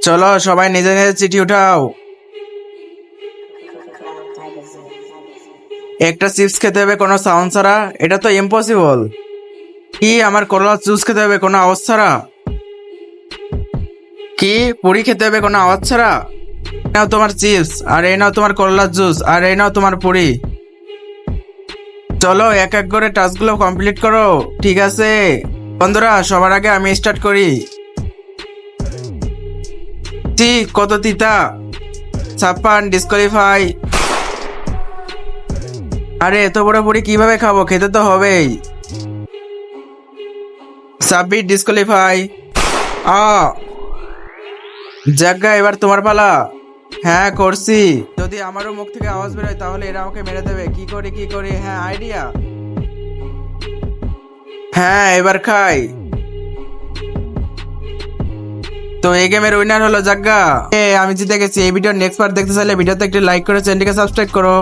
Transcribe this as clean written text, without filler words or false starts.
চলো সবাই নিজে নিজে চিঠি উঠাও। একটা চিপস খেতে হবে কোনো সাউন্ড ছাড়া, এটা তো ইম্পসিবল। কি আমার করলা জুস খেতে হবে কোনো আওয়াজ ছাড়া? কি পুরি খেতে হবে কোনো আওয়াজ ছাড়া? এই নাও তোমার চিপস, আর এই নাও তোমার করলার জুস, আর এই নাও তোমার পুরি। চলো এক এক করে টাস্কগুলো কমপ্লিট করো। ঠিক আছে বন্ধুরা, সবার আগে আমি স্টার্ট করি। কত তিতা, 56 ডিসকোয়ালিফাই। আরে এত বড় পুরি কিভাবে খাবো, খেতে তো হবেই। 26 ডিসকোয়ালিফাই। জায়গা এবার তোমার পালা। হ্যাঁ করছি। যদি আমারও মুখ থেকে আওয়াজ বেরোয় তাহলে এরা আমাকে মেরে দেবে। কি করি? হ্যাঁ আইডিয়া। হ্যাঁ এবার খাই। তো এই গেমের উইনার হলো জাগ্গা। আমি জিতে গেছি। এই ভিডিওর নেক্সট পার্ট দেখতে চাইলে ভিডিওতে একটি লাইক করে চ্যানেলটিকে সাবস্ক্রাইব করো।